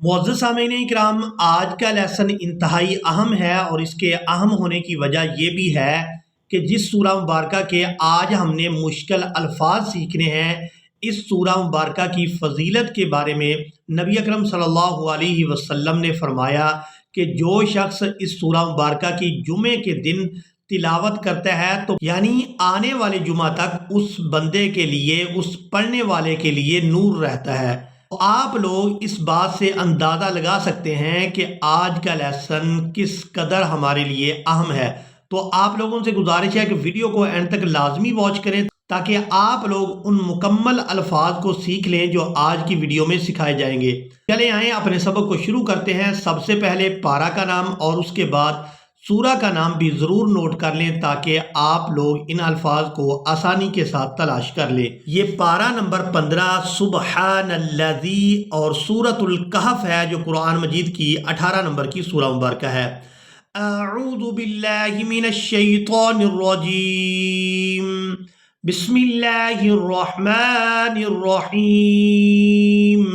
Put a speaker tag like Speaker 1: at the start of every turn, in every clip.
Speaker 1: मुअज़्ज़ज़ सामीन इकराम, आज का लेसन इंतहाई अहम है और इसके अहम होने की वजह ये भी है कि जिस सूरह मुबारका के आज हमने मुश्किल अल्फाज सीखने हैं, इस सूरह मुबारका की फ़जीलत के बारे में नबी अकरम सल्लल्लाहु अलैहि वसल्लम ने फ़रमाया कि जो शख्स इस सूरह मुबारका की जुमे के दिन तिलावत करता है तो यानी आने वाले जुमा तक उस बंदे के लिए, उस पढ़ने वाले के लिए नूर रहता है। तो आप लोग इस बात से अंदाज़ा लगा सकते हैं कि आज का लेसन किस कदर हमारे लिए अहम है। तो आप लोगों से गुजारिश है कि वीडियो को एंड तक लाजमी वॉच करें ताकि आप लोग उन मुकम्मल अल्फाज को सीख लें जो आज की वीडियो में सिखाए जाएंगे। चले आए अपने सबक को शुरू करते हैं। सबसे पहले पारा का नाम और उसके बाद सूरा का नाम भी ज़रूर नोट कर लें ताकि आप लोग इन अल्फाज को आसानी के साथ तलाश कर लें। ये पारा नंबर 15 सुब्हानल्लज़ी और सूरतुल कहफ है जो कुरान मजीद की 18 नंबर की सूरा मुबारक है। अऊज़ु बिल्लाहि मिनश शैतानिर रजीम, बिस्मिल्लाहिर रहमानिर रहीम।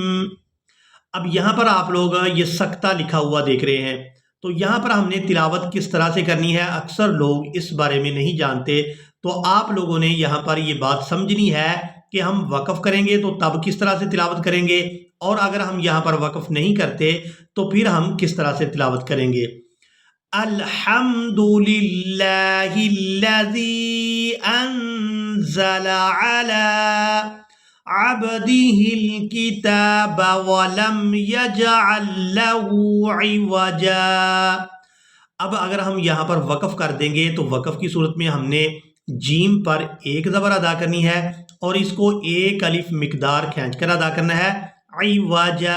Speaker 1: अब यहाँ पर आप लोग ये सख्ता लिखा हुआ देख रहे हैं, तो यहाँ पर हमने तिलावत किस तरह से करनी है, अक्सर लोग इस बारे में नहीं जानते। तो आप लोगों ने यहाँ पर ये बात समझनी है कि हम वक़फ़ करेंगे तो तब किस तरह से तिलावत करेंगे, और अगर हम यहाँ पर वक़फ़ नहीं करते तो फिर हम किस तरह से तिलावत करेंगे। अल्हम्दुलिल्लाहिल्लज़ी अंज़ला अला अब्दिहिल किताब वलम यजअल लहू इवजा। अब अगर हम यहाँ पर वक़फ़ कर देंगे तो वक़फ़ की सूरत में हमने जीम पर एक ज़बर अदा करनी है और इसको एक अलिफ मिकदार खींच कर अदा करना है, इवजा।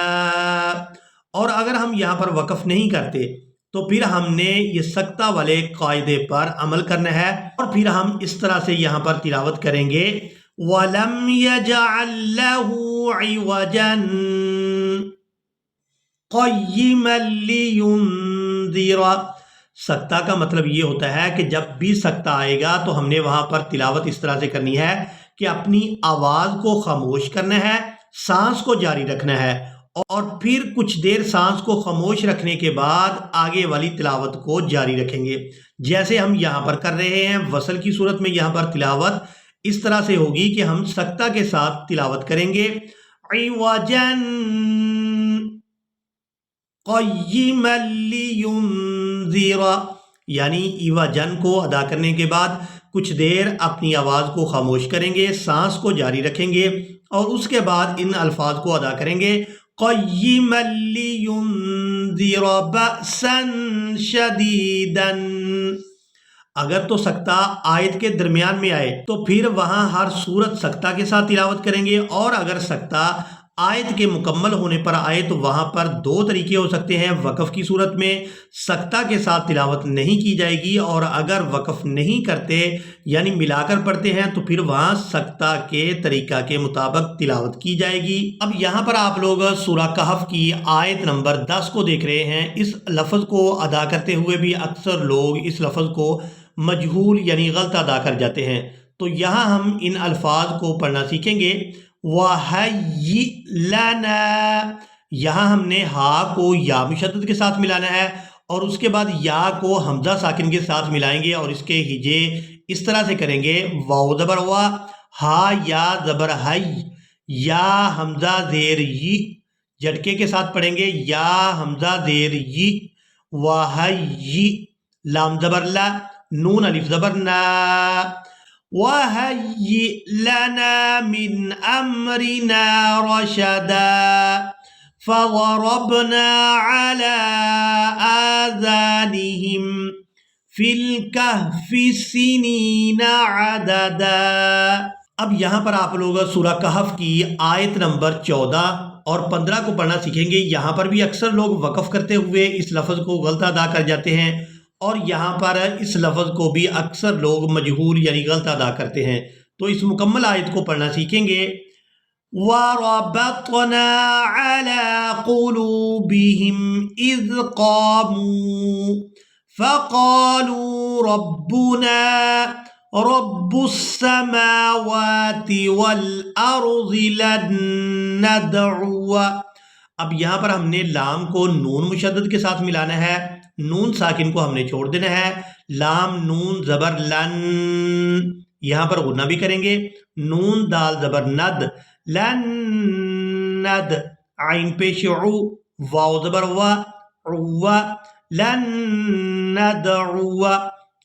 Speaker 1: और अगर हम यहाँ पर वक़फ़ नहीं करते तो फिर हमने ये सख्ता वाले कायदे पर अमल करना है और फिर हम इस तरह से यहाँ पर तिलावत करेंगे, वलम यजअल लहू इवजन क़य्यिमन लियुन्ज़िरा। सख्ता का मतलब ये होता है कि जब भी सख्ता आएगा तो हमने वहाँ पर तिलावत इस तरह से करनी है कि अपनी आवाज़ को खामोश करना है, सांस को जारी रखना है और फिर कुछ देर सांस को खामोश रखने के बाद आगे वाली तिलावत को जारी रखेंगे, जैसे हम यहाँ पर कर रहे हैं। वसल की सूरत में यहाँ पर तिलावत इस तरह से होगी कि हम सख्ता के साथ तिलावत करेंगे, इवजन क़य्यिमन लियुन्ज़िरा, यानी इवजन को अदा करने के बाद कुछ देर अपनी आवाज़ को खामोश करेंगे, सांस को जारी रखेंगे और उसके बाद इन अल्फाज को अदा करेंगे, क़य्यिमन लियुन्ज़िरा बअसन शदीदन। अगर तो सख्ता आयत के दरमियान में आए तो फिर वहाँ हर सूरत सख्ता के साथ तिलावत करेंगे, और अगर सख्ता आयत के मुकम्मल होने पर आए तो वहाँ पर दो तरीके हो सकते हैं। वक़फ़ की सूरत में सख्ता के साथ तिलावत नहीं की जाएगी और अगर वक़फ़ नहीं करते यानी मिलाकर पढ़ते हैं तो फिर वहाँ सख्ता के तरीक़ा के मुताबिक तिलावत की जाएगी। अब यहाँ पर आप लोग सूरह कहफ की आयत नंबर 10 को देख रहे हैं। इस लफ्ज़ को अदा करते हुए भी अक्सर लोग इस लफ्ज़ को मजहूल यानी गलत अदा कर जाते हैं। तो यहाँ हम इन अल्फाज को पढ़ना सीखेंगे। वहय्यि लना, यहाँ हमने हा को या मुशद्दद के साथ मिलाना है और उसके बाद या को हमजा साकिन के साथ मिलाएंगे और इसके हिजे इस तरह से करेंगे, वाव ज़बर वा, हा या ज़बर हई, या हमजा ज़ेर यी, झटके के साथ पढ़ेंगे, या हमजा ज़ेर यी, वहय्यि, लाम ज़बर ला, नून अलिफ ज़बर ना, वहय्यि लना मिन अम्रिना रशदा फज़रबना अला आज़ानिहिम फिल कहफि सिनीना अददा। अब यहाँ पर आप लोग सूरह कहफ की आयत नंबर 14 और 15 को पढ़ना सीखेंगे। यहाँ पर भी अक्सर लोग वक़फ़ करते हुए इस लफ्ज़ को गलत अदा कर जाते हैं और यहाँ पर इस लफ्ज़ को भी अक्सर लोग मजहूल यानी गलत अदा करते हैं। तो इस मुकम्मल आयत को पढ़ना सीखेंगे। वरबतना अला क़ुलूबिहिम इज़ क़ामू फ़क़ालू रब्बुना रब्बुस समावाति वल अर्ज़ि लन नदअुवा। اب یہاں پر ہم نے لام کو نون مشدد کے ساتھ ملانا ہے، نون ساکن کو ہم نے چھوڑ دینا ہے، لام نون زبر لن، یہاں پر غنہ بھی کریں گے، نون دال زبر ند، لن ند، عین پیش عو، واو زبر وا، عوا، لن ندعو۔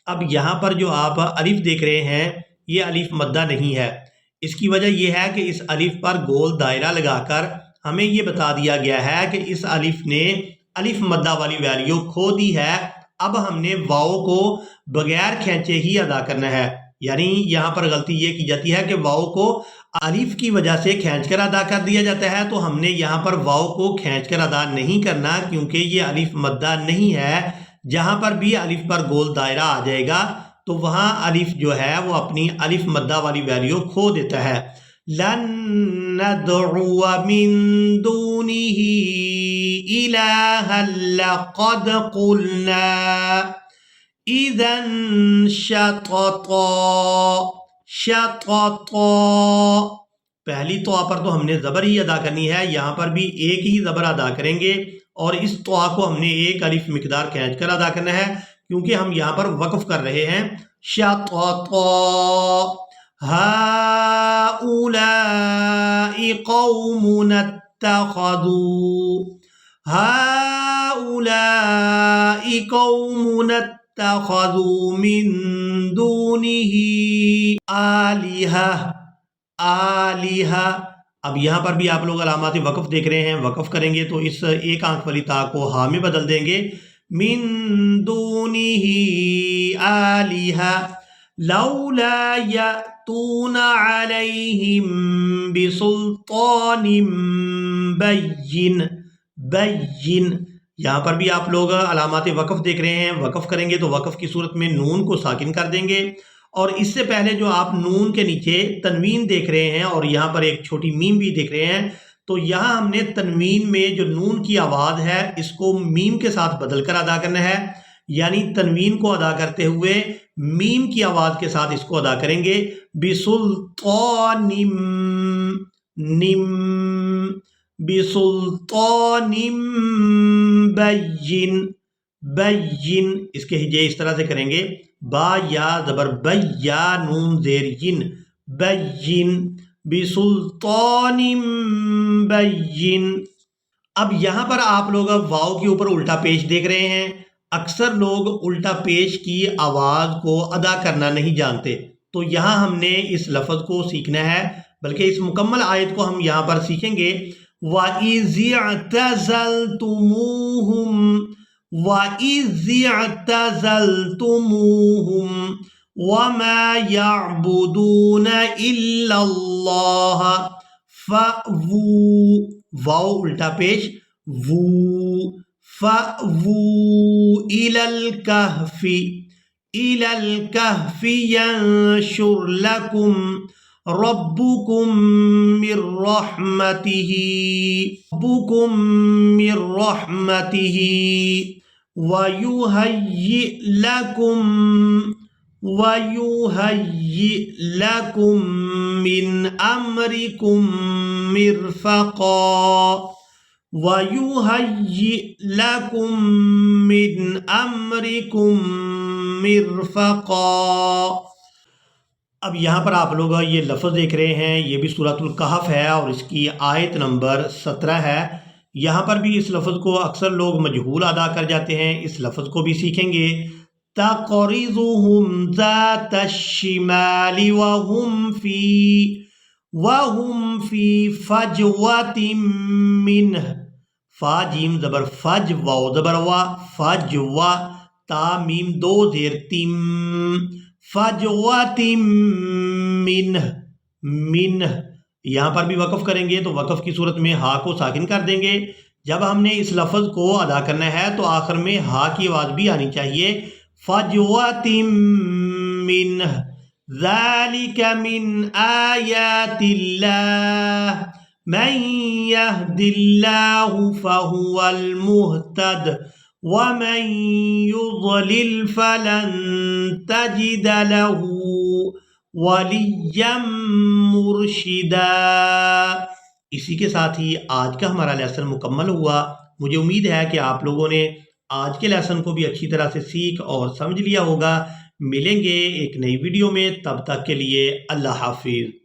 Speaker 1: اب یہاں پر جو آپ الف دیکھ رہے ہیں یہ الف مدہ نہیں ہے، اس کی وجہ یہ ہے کہ اس الف پر گول دائرہ لگا کر ہمیں یہ بتا دیا گیا ہے کہ اس الف نے الف مدہ والی ویلیو کھو دی ہے، اب ہم نے واو کو بغیر کھینچے ہی ادا کرنا ہے، یعنی یہاں پر غلطی یہ کی جاتی ہے کہ واو کو الف کی وجہ سے کھینچ کر ادا کر دیا جاتا ہے، تو ہم نے یہاں پر واو کو کھینچ کر ادا نہیں کرنا کیونکہ یہ الف مدہ نہیں ہے، جہاں پر بھی الف پر گول دائرہ آ جائے گا تو وہاں الف جو ہے وہ اپنی الف مدہ والی ویلیو کھو دیتا ہے۔ لن ندعو من دونه إلها لقد قلنا اذا شططا، شططا، پہلی طوا پر تو ہم نے زبر ہی ادا کرنی ہے، یہاں پر بھی ایک ہی زبر ادا کریں گے اور اس طوا کو ہم نے ایک الف مقدار کھینچ کر ادا کرنا ہے کیونکہ ہم یہاں پر وقف کر رہے ہیں۔ شططا هؤلاء قوم اتخذوا، هؤلاء قوم اتخذوا من دونه آلهة، آلهة۔ اب یہاں پر بھی آپ لوگ علامات وقف دیکھ رہے ہیں، وقف کریں گے تو اس ایک آنکھ والی تا کو ہا میں بدل دیں گے، من دونه آلهة لولا یأتون علیہم بسلطان بین، بین، یہاں پر بھی آپ لوگ علامات وقف دیکھ رہے ہیں، وقف کریں گے تو وقف کی صورت میں نون کو ساکن کر دیں گے، اور اس سے پہلے جو آپ نون کے نیچے تنوین دیکھ رہے ہیں اور یہاں پر ایک چھوٹی میم بھی دیکھ رہے ہیں، تو یہاں ہم نے تنوین میں جو نون کی آواز ہے اس کو میم کے ساتھ بدل کر ادا کرنا ہے، یعنی تنوین کو ادا کرتے ہوئے میم کی آواز کے ساتھ اس کو ادا کریں گے، بسلطان، نم، بسلطان بین، بین، اس کے ہجے اس طرح سے کریں گے، با یا زبر بی، یا نون زیر ین، بین، بسلطان بین۔ اب یہاں پر آپ لوگ واو کے اوپر الٹا پیش دیکھ رہے ہیں، اکثر لوگ الٹا پیش کی آواز کو ادا کرنا نہیں جانتے، تو یہاں ہم نے اس لفظ کو سیکھنا ہے، بلکہ اس مکمل آیت کو ہم یہاں پر سیکھیں گے، وَإِذِ اعْتَزَلْتُمُوهُمْ، وَإِذِ اعْتَزَلْتُمُوهُمْ وَمَا يَعْبُدُونَ إِلَّا اللَّهَ فَأْوُوا، واو الٹا پیش، وو، فَأْوُوا إِلَى الْكَهْفِ، إِلَى الْكَهْفِ يَنشُرْ لَكُمْ رَبُّكُمْ مِنْ رَحْمَتِهِ، رَبُّكُمْ مِنْ رَحْمَتِهِ وَيُهَيِّئْ لَكُمْ مِنْ أَمْرِكُمْ مِرْفَقًا، وَيُهَيِّئْ لَكُمْ مِنْ أَمْرِكُمْ مِرْفَقًا۔ اب یہاں پر آپ لوگ یہ لفظ دیکھ رہے ہیں، یہ بھی سورۃ الکہف ہے اور اس کی آیت نمبر 17 ہے، یہاں پر بھی اس لفظ کو اکثر لوگ مجہول ادا کر جاتے ہیں، اس لفظ کو بھی سیکھیں گے، تَقْرِضُهُمْ ذَاتَ الشِّمَالِ وَهُمْ فِي فَجْوَةٍ مِّنْهُ، فا جیم زبر فج، واو زبر وا، فجوا، تا میم دو زیر تم، فجوۃ منہ، منہ، یہاں پر بھی وقف کریں گے تو وقف کی صورت میں ہا کو ساکن کر دیں گے، جب ہم نے اس لفظ کو ادا کرنا ہے تو آخر میں ہا کی آواز بھی آنی چاہیے، فجوۃ منہ، ذالک من آیات اللہ، من يهد الله فهو المهتد ومن يضلل فلن تجد له وليا مرشدا۔ اسی کے ساتھ ہی آج کا ہمارا لیسن مکمل ہوا۔ مجھے امید ہے کہ آپ لوگوں نے آج کے لیسن کو بھی اچھی طرح سے سیکھ اور سمجھ لیا ہوگا۔ ملیں گے ایک نئی ویڈیو میں، تب تک کے لیے اللہ حافظ۔